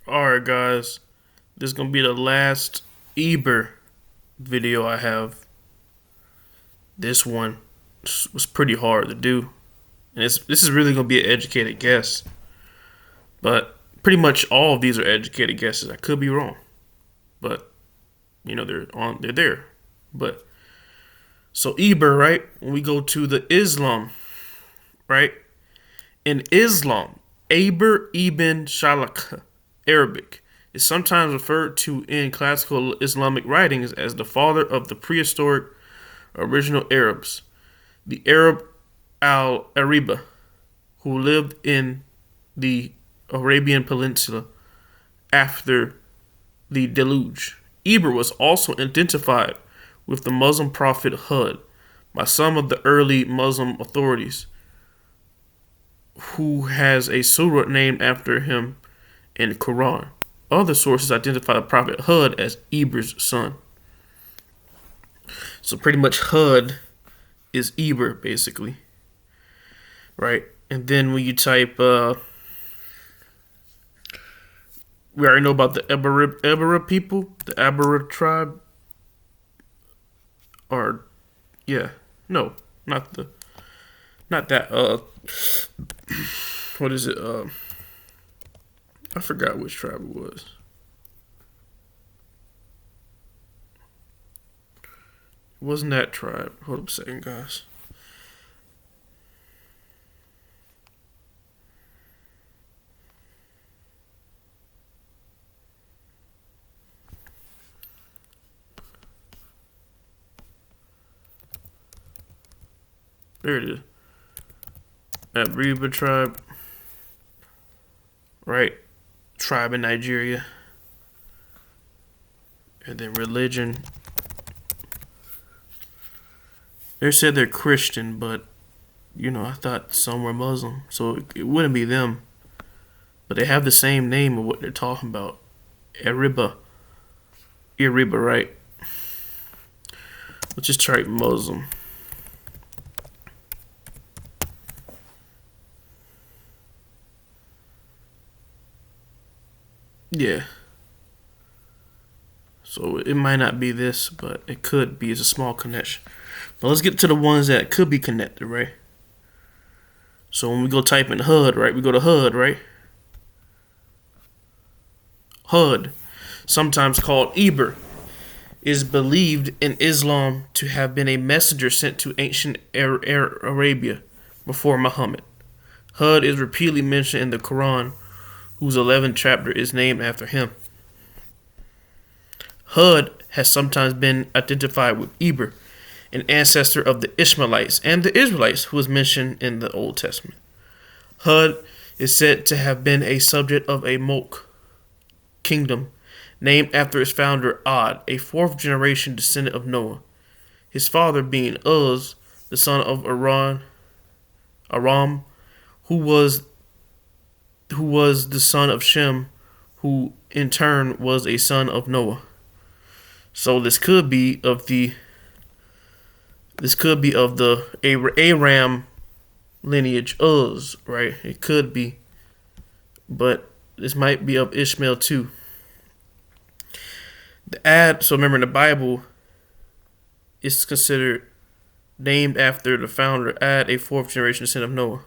Alright, guys. This is going to be the last Ebir video I have. This one was pretty hard to do. And this is really going to be an educated guess. But pretty much all of these are educated guesses. I could be wrong. But, they're there. But, so Ebir, right? When we go to the Islam, right? In Islam, Ebir ibn Shalak, Arabic, is sometimes referred to in classical Islamic writings as the father of the prehistoric original Arabs, the Arab al-Ariba, who lived in the Arabian Peninsula after the deluge. Yibir was also identified with the Muslim prophet Hud by some of the early Muslim authorities, who has a surah named after him in the Quran. Other sources identify the prophet Hud as Ebir's son. So pretty much Hud is Ebir, basically. Right? And then when you type, we already know about the Ebir people, the Ebir tribe. Or, yeah, no, not that, what is it, I forgot which tribe it was. It wasn't that tribe. Hold up a second, guys. There it is. Ebir tribe. Right? Tribe in Nigeria. And then religion. They said they're Christian, but I thought some were Muslim, so it wouldn't be them. But they have the same name of what they're talking about. Eriba, right? Let's just try Muslim. Yeah. So it might not be this, but it could be. It's a small connection. But let's get to the ones that could be connected, right? So when we go type in HUD, right? We go to HUD, right? HUD, sometimes called Ebir, is believed in Islam to have been a messenger sent to ancient Arabia before Muhammad. HUD is repeatedly mentioned in the Quran, whose 11th chapter is named after him. Hud has sometimes been identified with Ebir, an ancestor of the Ishmaelites and the Israelites who was mentioned in the Old Testament. Hud is said to have been a subject of a Mulk kingdom named after its founder Ad, a fourth generation descendant of Noah, his father being Uz, the son of Aram, who was the son of Shem, who in turn was a son of Noah. So this could be of the Aram lineage, Uz, right? It could be, but this might be of Ishmael too. The Ad, so remember in the Bible, it's considered named after the founder Ad, a fourth generation descendant of Noah,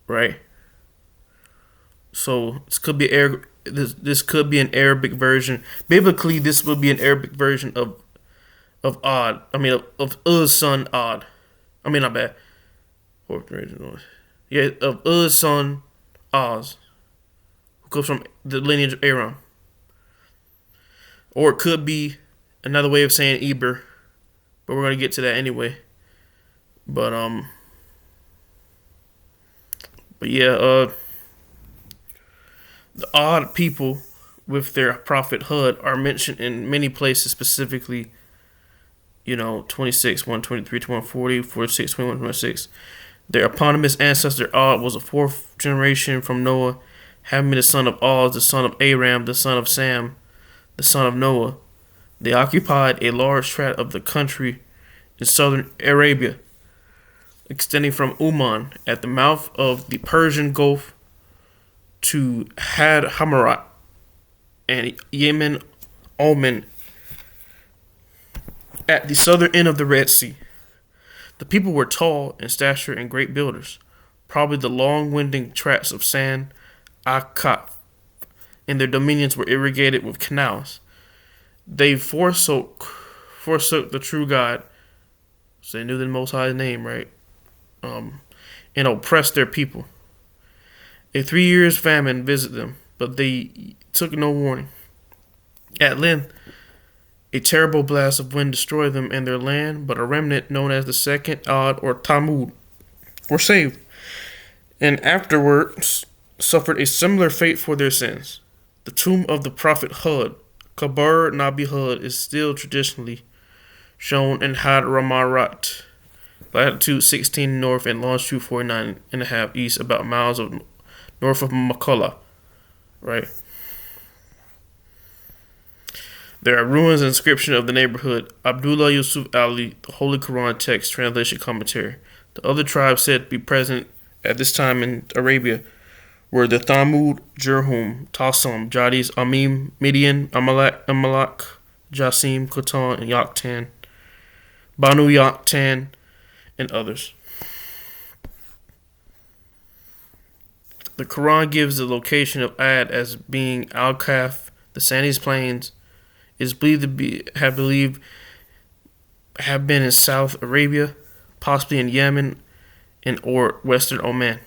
right? So this could be an Arabic version. Biblically, this would be an Arabic version of Ad. Of Uz's son Ad. Not bad. Fourth generation. Yeah, of Uz's son Oz, who comes from the lineage of Aram. Or it could be another way of saying Ebir, but we're gonna get to that anyway. But yeah, the odd people with their prophet Hud are mentioned in many places, specifically, 26, 123, 140, 46, 21, 26. Their eponymous ancestor Ad was a fourth generation from Noah, having been the son of Oz, the son of Aram, the son of Sam, the son of Noah. They occupied a large tract of the country in southern Arabia, extending from Oman at the mouth of the Persian Gulf to Had Hamarat and Yemen Oman at the southern end of the Red Sea. The people were tall in stature and great builders. Probably the long winding tracts of San Akaf, and their dominions were irrigated with canals. They forsook the true God, so they knew the Most High's name, right? And oppressed their people. A 3 years famine visited them, but they took no warning. At length, a terrible blast of wind destroyed them and their land, but a remnant known as the second Ad or Talmud were saved, and afterwards suffered a similar fate for their sins. The tomb of the prophet Hud, Kabur Nabi Hud, is still traditionally shown in Had Ramarat, latitude 16 north and longitude 49.5 east, about miles north of Makkah, right? There are ruins and inscription of the neighborhood. Abdullah Yusuf Ali, the Holy Quran text translation commentary. The other tribes said to be present at this time in Arabia were the Thamud, Jurhum, Tasam, Jadis, Amim, Midian, Amalak, Jasim, Qatan, and Yoktan, Banu Yoktan, and others. The Quran gives the location of Ad as being Al-Kaf, the Sandy's Plains. It is believed to have been in South Arabia, possibly in Yemen or Western Oman,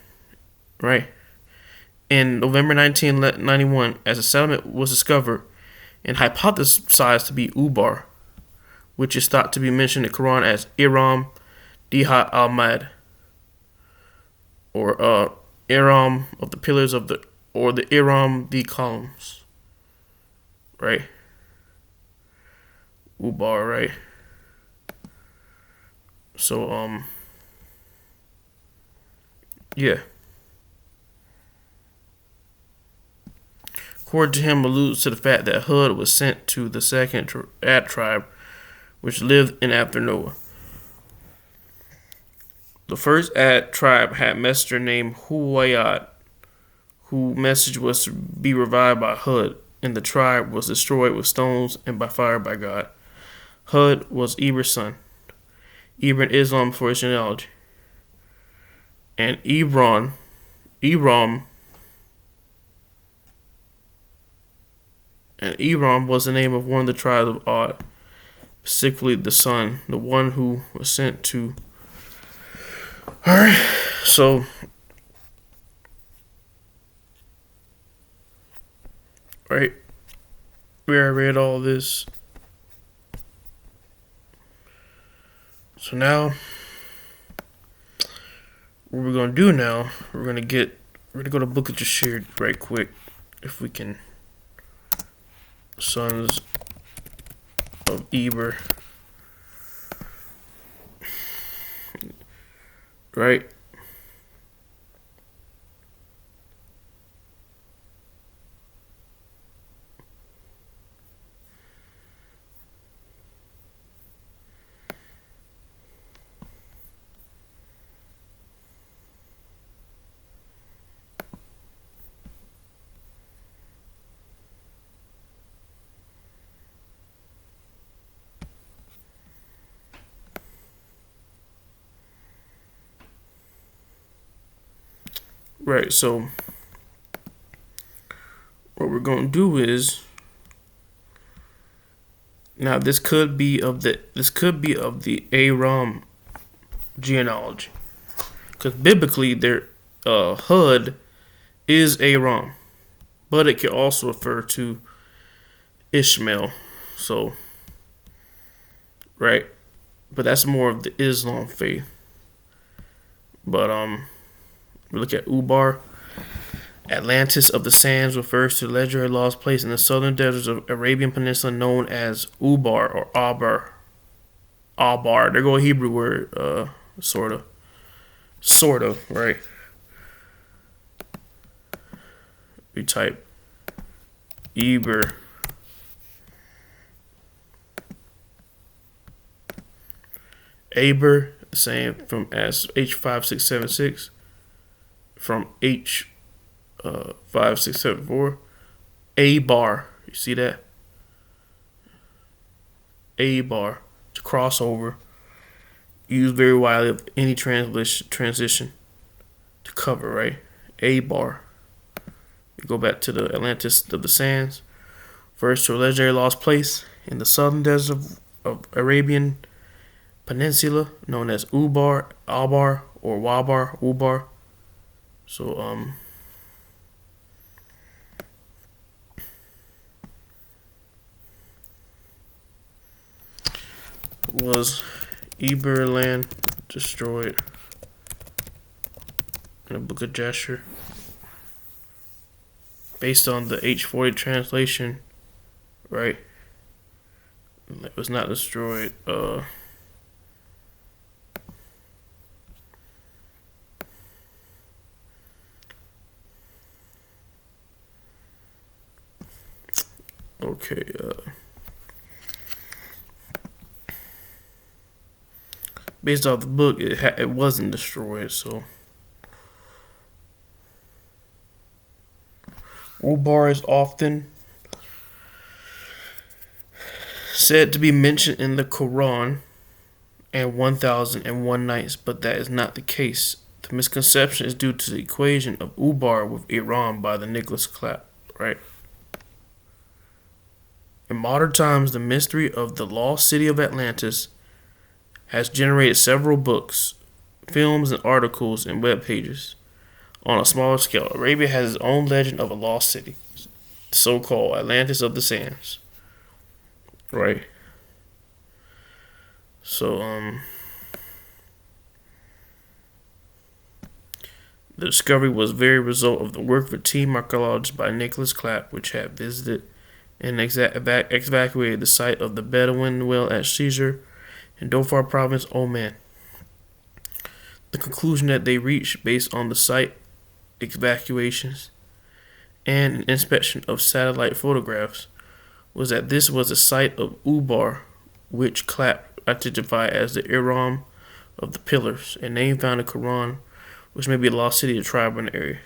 right? In November 1991, as a settlement was discovered and hypothesized to be Ubar, which is thought to be mentioned in the Quran as Aram, Dihat al-Mad, or Aram of the pillars of the, or the Aram the columns, right? Ubar, right? So, yeah. According to him, alludes to the fact that Hud was sent to the second Ad tribe, which lived in after Noah. The first Ad tribe had a messenger named Huwayad, whose message was to be revived by Hud, and the tribe was destroyed with stones and by fire by God. Hud was Ebir's son. Ebir in Islam for his genealogy. And Aram was the name of one of the tribes of Ad, specifically the son, the one who was sent to. Alright, so right, we already read all this. So now, what we're gonna do now, we're gonna go to Book of Jashir right quick, if we can. Sons of Yibir, right? Right, so what we're going to do is, now this could be of the Aram genealogy, because biblically their Hud is Aram, but it can also refer to Ishmael. So, right, but that's more of the Islam faith. But we look at Ubar. Atlantis of the Sands refers to the legendary lost place in the southern deserts of Arabian Peninsula known as Ubar or Abar. Abar. There go a Hebrew word, sort of, right? We type Yebir. Ebir, the same from as H5676. From H5674, Abar, You see that? Abar, to cross over. Used very widely of any transition to cover, right? Abar. We go back to the Atlantis of the Sands. First to a legendary lost place in the southern desert of Arabian Peninsula, known as Ubar, Albar, or Wabar, Ubar. So, was Yibir land destroyed in a book of Jasher? Based on the H40 translation, right? It was not destroyed. Okay. Based off the book, it wasn't destroyed. So, Ubar is often said to be mentioned in the Quran and 1001 Nights, but that is not the case. The misconception is due to the equation of Ubar with Aram by the Nicholas Clapp, right? In modern times, the mystery of the lost city of Atlantis has generated several books, films, and articles and web pages. On a smaller scale, Arabia has its own legend of a lost city, the so-called Atlantis of the Sands. Right. So, the discovery was very result of the work of a team archaeologist by Nicholas Clapp, which had visited and evacuated the site of the Bedouin well at Caesar in Dhofar province, Oman. The conclusion that they reached based on the site evacuations and an inspection of satellite photographs was that this was the site of Ubar, which Clapp identified as the Aram of the Pillars, a name found in the Quran, which may be a lost city or tribe in the area.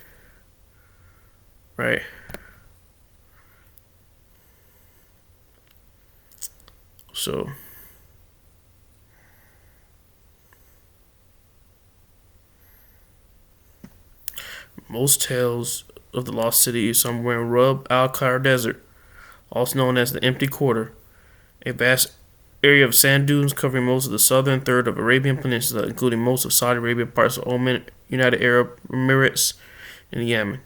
Right. So, most tales of the lost city is somewhere in Rub al-Khar Desert, also known as the Empty Quarter, a vast area of sand dunes covering most of the southern third of Arabian Peninsula, including most of Saudi Arabia, parts of Oman, United Arab Emirates, and Yemen.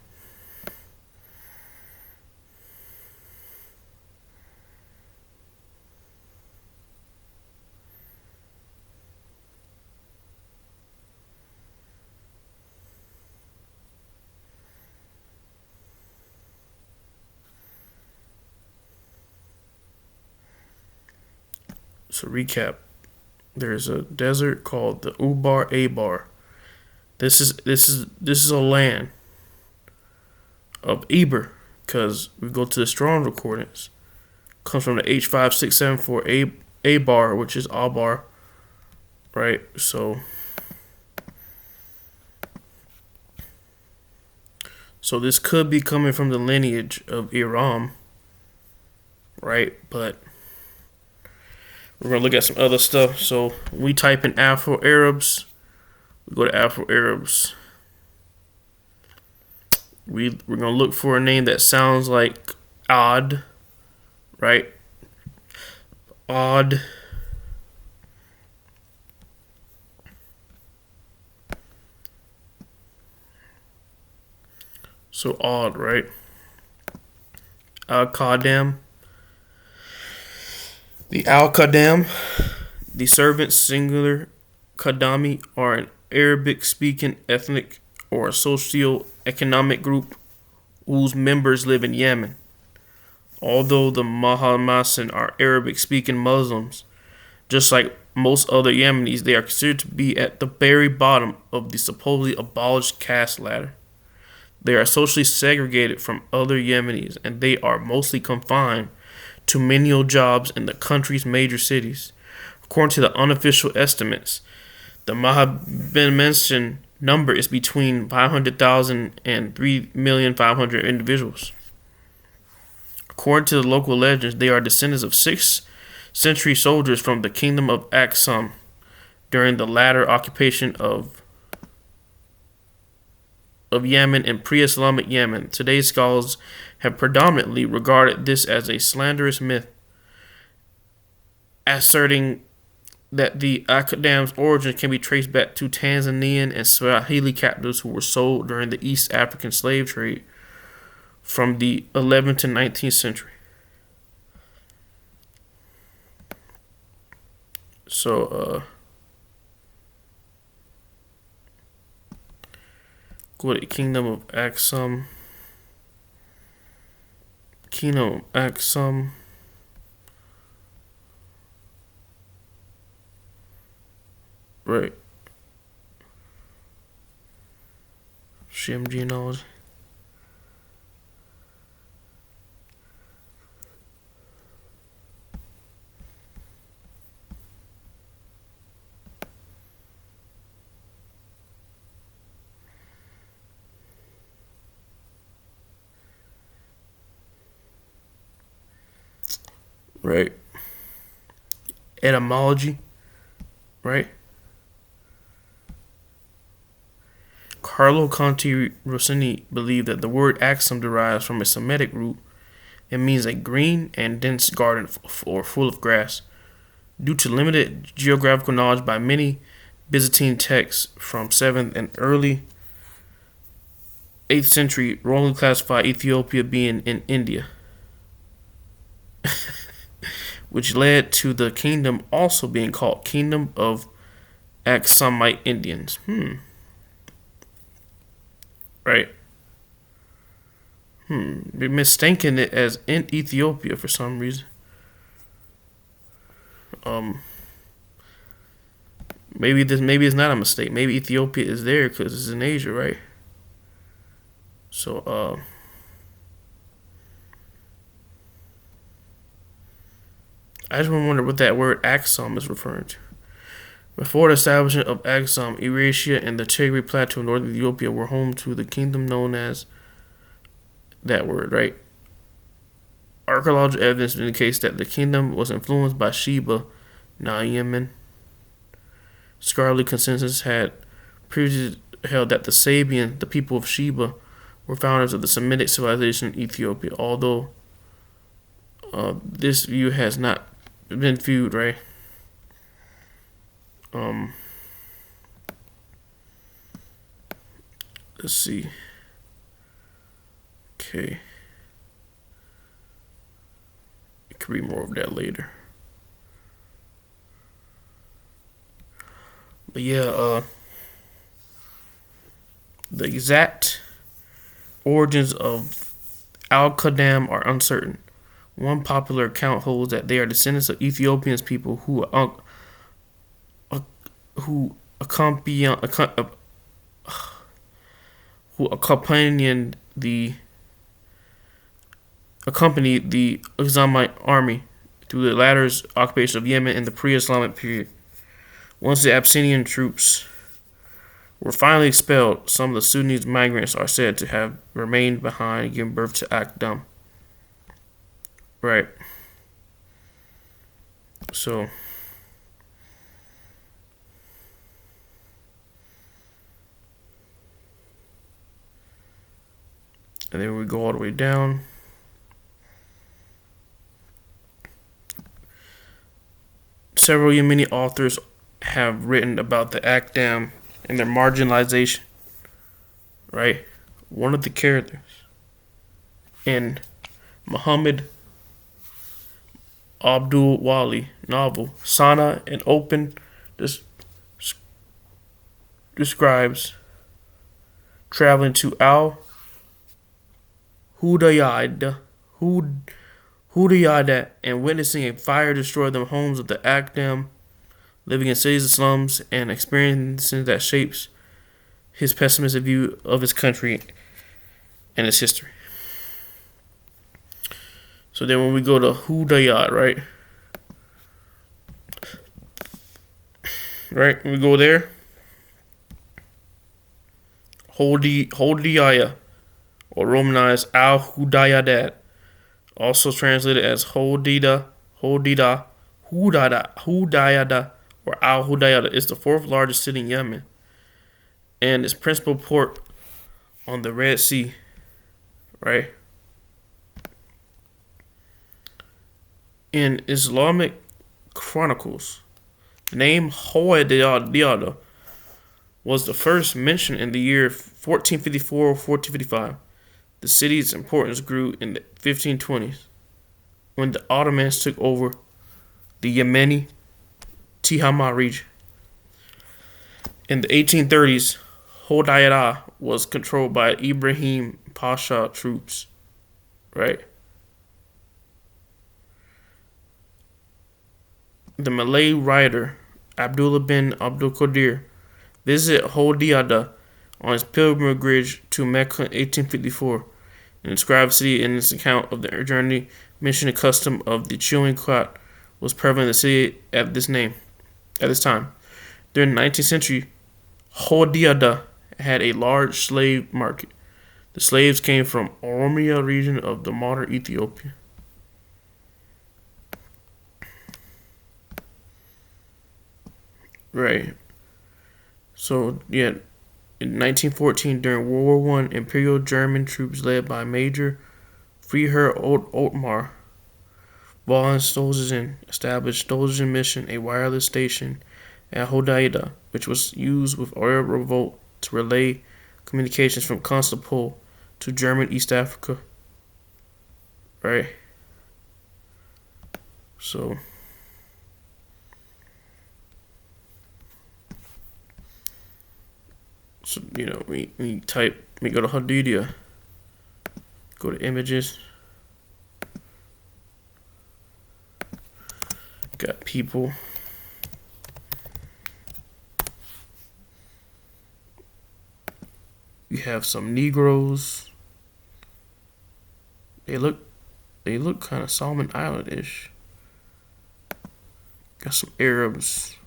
So recap, there's a desert called the Ubar Abar. This is a land of Ebir, because we go to the strong recordings. Comes from the H5674 Abar, which is Albar, right? So this could be coming from the lineage of Aram, right? But we're going to look at some other stuff. So we type in Afro-Arabs. We go to Afro-Arabs. We're going to look for a name that sounds like odd, right? Odd. So odd, right? Al-Qadam. The Al-Qadam, the servants, singular, Qadami, are an Arabic-speaking ethnic or socio-economic group whose members live in Yemen. Although the Mahamasan are Arabic-speaking Muslims, just like most other Yemenis, they are considered to be at the very bottom of the supposedly abolished caste ladder. They are socially segregated from other Yemenis, and they are mostly confined to menial jobs in the country's major cities. According to the unofficial estimates, the Mahamasan number is between 500,000 and 3,500,000 individuals. According to the local legends, they are descendants of 6th century soldiers from the kingdom of Aksum during the latter occupation of Yemen and pre-Islamic Yemen. Today's scholars have predominantly regarded this as a slanderous myth, asserting that the Akdam's origin can be traced back to Tanzanian and Swahili captives who were sold during the East African slave trade from the 11th to 19th century. So, go to Kingdom of Aksum. Kingdom of Aksum. Right. Shem genealogy. Right. Etymology. Right. Carlo Conti Rossini believed that the word Axum derives from a Semitic root and means a green and dense garden or full of grass. Due to limited geographical knowledge by many Byzantine texts from 7th and early 8th century, wrongly classified Ethiopia being in India, which led to the kingdom also being called Kingdom of Aksumite Indians. Right. They're mistaking it as in Ethiopia for some reason. Maybe it's not a mistake. Maybe Ethiopia is there because it's in Asia, right? So, I just wonder what that word Axum is referring to. Before the establishment of Aksum, Eurasia and the Tigray Plateau in northern Ethiopia were home to the kingdom known as that word, right? Archaeological evidence indicates that the kingdom was influenced by Sheba, now Yemen. Scholarly consensus had previously held that the Sabians, the people of Sheba, were founders of the Semitic civilization in Ethiopia, although this view has not been viewed, right? Let's see. Okay. I could read more of that later. But yeah, the exact origins of Al-Qadam are uncertain. One popular account holds that they are descendants of Ethiopian people who accompanied the Islamic army through the latter's occupation of Yemen in the pre-Islamic period. Once the Abyssinian troops were finally expelled, some of the Sudanese migrants are said to have remained behind, giving birth to Akdam. Right. So, and then we go all the way down. Several Yemeni authors have written about the Akdam and their marginalization. Right? One of the characters in Muhammad Abdul Wali novel, Sana, an open describes traveling to Al Hudaydah and witnessing a fire destroy the homes of the Akdam, living in cities and slums, and experiencing that shapes his pessimistic view of his country and its history. So then when we go to Hudaydah, right? Right, when we go there, Hodiah, or Romanized Al-Hudaydah, also translated as Hodida, Hudayada, or Al Hudayada, is the fourth largest city in Yemen and its principal port on the Red Sea, right? In Islamic chronicles, the name Hodayada was the first mentioned in the year 1454 or 1455. The city's importance grew in the 1520s when the Ottomans took over the Yemeni Tihama region. In the 1830s, Hodayada was controlled by Ibrahim Pasha troops, right? The Malay writer Abdullah bin Abdul Qadir visited Hodayada on his pilgrimage to Mecca in 1854 and described the city in his account of the journey, mentioning the custom of the chewing cot was prevalent in the city at this time. During the 19th century, Hodayada had a large slave market. The slaves came from Oromia region of the modern Ethiopia. Right. So, yeah, in 1914, during World War I, Imperial German troops led by Major Freiherr Ottmar von Stolzen established Stolzen Mission, a wireless station at Hodayada, which was used with Arab revolt to relay communications from Constantinople to German East Africa. Right? So we go to Hodayada, go to images, got people. You have some Negroes. They look kind of Solomon Island-ish. Got some Arabs.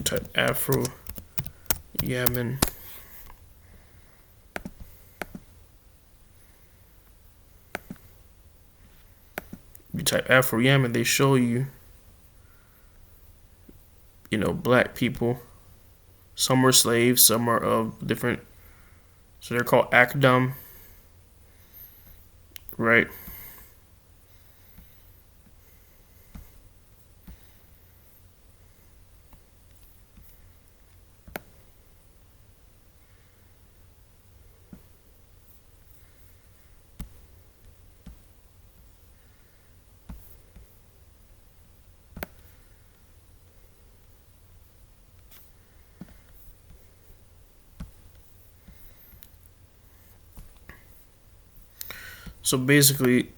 Type Afro Yemen. You type Afro Yemen, they show you, black people. Some are slaves, some are of different. So they're called Akdam, right? So basically,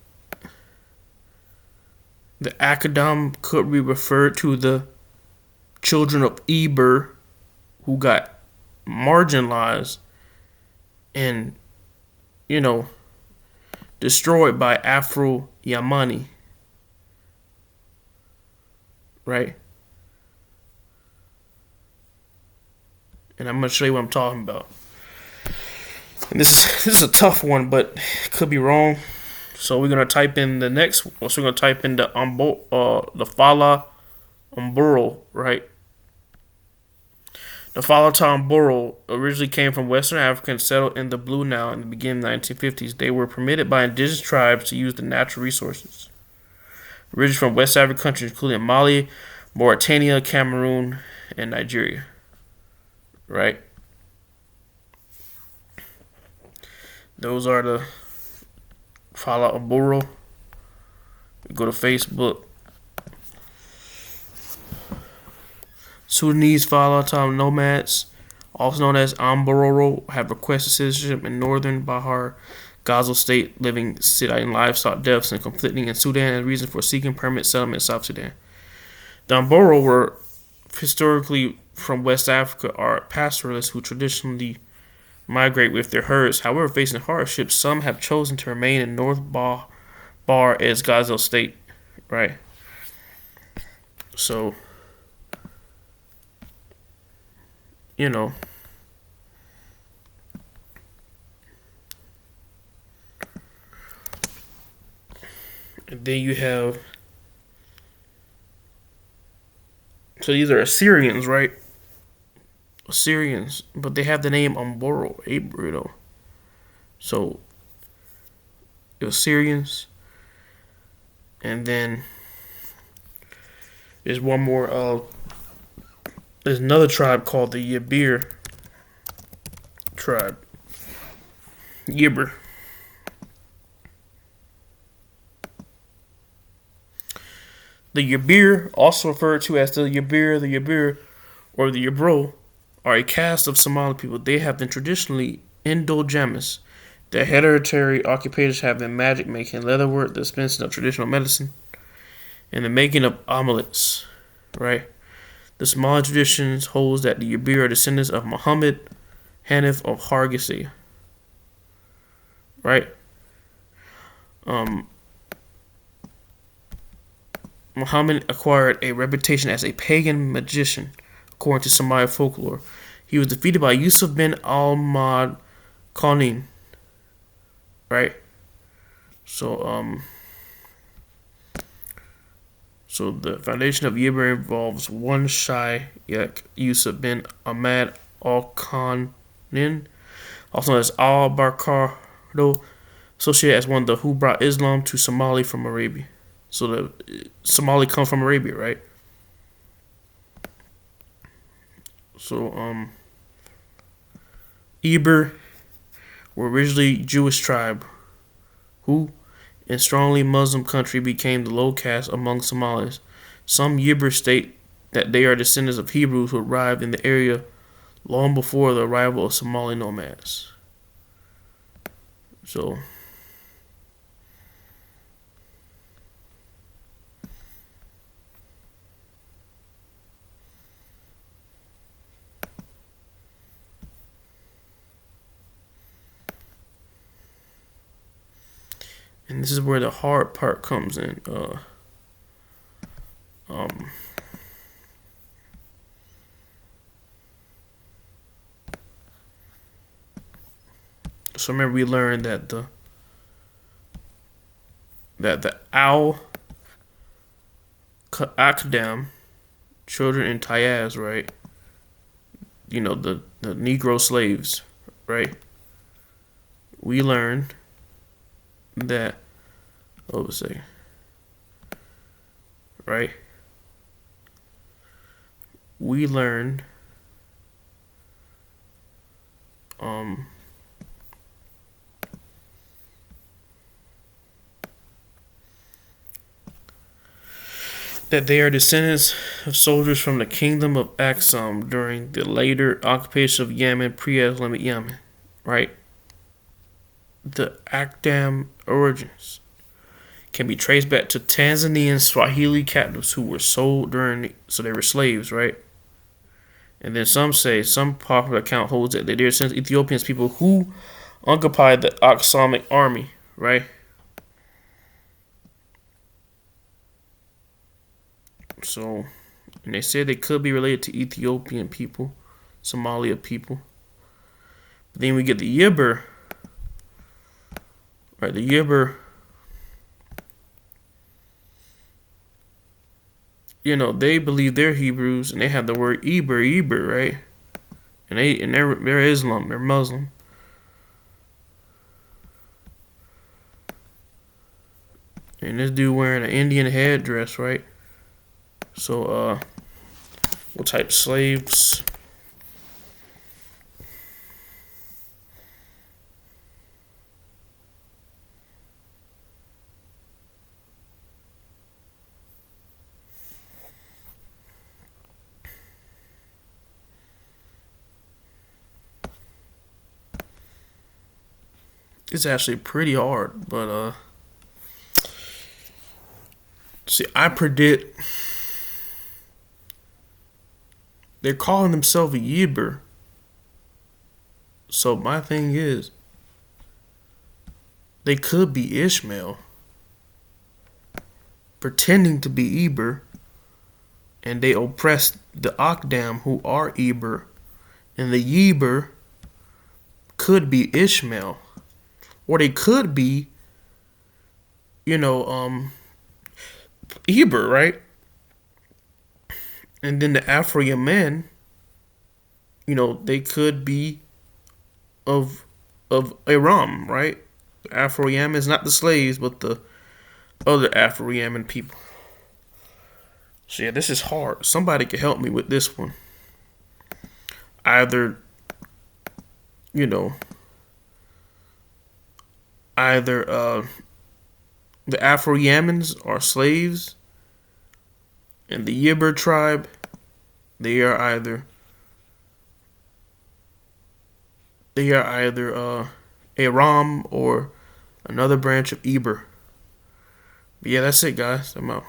the Akadam could be referred to the children of Ebir who got marginalized and, destroyed by Afro Yamani. Right? And I'm going to show you what I'm talking about. And this is a tough one, but it could be wrong. So we're gonna type in the next. So we're gonna type in the Fala Umburo, right? The Fala Umburo originally came from Western Africa and settled in the Blue Nile in the beginning of the 1950s. They were permitted by indigenous tribes to use the natural resources. Originally from West African countries, including Mali, Mauritania, Cameroon, and Nigeria. Right? Those are the Fala Umburo. Go to Facebook. Sudanese Fala nomads, also known as Ambororo, have requested citizenship in northern Bahar Ghazal state, living in livestock deaths and conflicting in Sudan as reason for seeking permanent settlement in South Sudan. The Amboro were historically from West Africa are pastoralists who traditionally migrate with their herds. However, facing hardships, some have chosen to remain in North Bar as Gazelle State, right? So, you know, and then you have, so these are Assyrians, right? Assyrians, but they have the name Umboro, Ebir, though. So, the Assyrians, and then there's one more. There's another tribe called the Yebir tribe. Yibir. The Yebir, also referred to as the Yebir, or the Yibro, are a caste of Somali people. They have been traditionally endogamous. Their hereditary occupations have been magic making, leatherwork, the dispensing of traditional medicine, and the making of amulets. Right? The Somali traditions holds that the Yibir are descendants of Muhammad Hanif of Hargeisa. Right? Muhammad acquired a reputation as a pagan magician, according to Somali folklore. He was defeated by Yusuf bin al-Mad Qanin. Right? So, so the foundation of Yibir involves one Shaykh Yusuf bin Ahmad al-Qanin, also known as al-Barkardo, associated as one of the who brought Islam to Somali from Arabia. So the Somali comes from Arabia, right? So, Ebir were originally Jewish tribe who, in strongly Muslim country, became the low caste among Somalis. Some Yibir state that they are descendants of Hebrews who arrived in the area long before the arrival of Somali nomads. So, and this is where the hard part comes in. So remember, we learned that the Al Akdam, children in Tayaz, right? You know, the Negro slaves, right? We learned that, what was it? Right? We learned that they are descendants of soldiers from the kingdom of Aksum during the later occupation of Yemen, pre-Islamic Yemen, right? The Akdam origins can be traced back to Tanzanian Swahili captives who were sold so they were slaves, right? And then some popular account holds that they are descendants of Ethiopians, people who occupied the Aksamic army, right? So, and they said they could be related to Ethiopian people, Somalia people. But then we get the Yibir, right? The Yibir, you know, they believe they're Hebrews, and they have the word Ebir, right? And they're Islam, they're Muslim. And this dude wearing an Indian headdress, right? So, what type of slaves? It's actually pretty hard, but see, I predict They're calling themselves a Yibir. So my thing is, they could be Ishmael, pretending to be Ebir, and they oppressed the Akdam who are Ebir, and the Yibir could be Ishmael, or they could be, you know, Ebir, right? And then the Afro Yemen, they could be of Aram, right? Afro Yemen is not the slaves, but the other Afro Yemen people. So yeah, this is hard. Somebody could help me with this one. Either, you know, either the Afro Yemens are slaves, and the Yibir tribe, they are either Aram or another branch of Ebir. But yeah, that's it, guys. I'm out.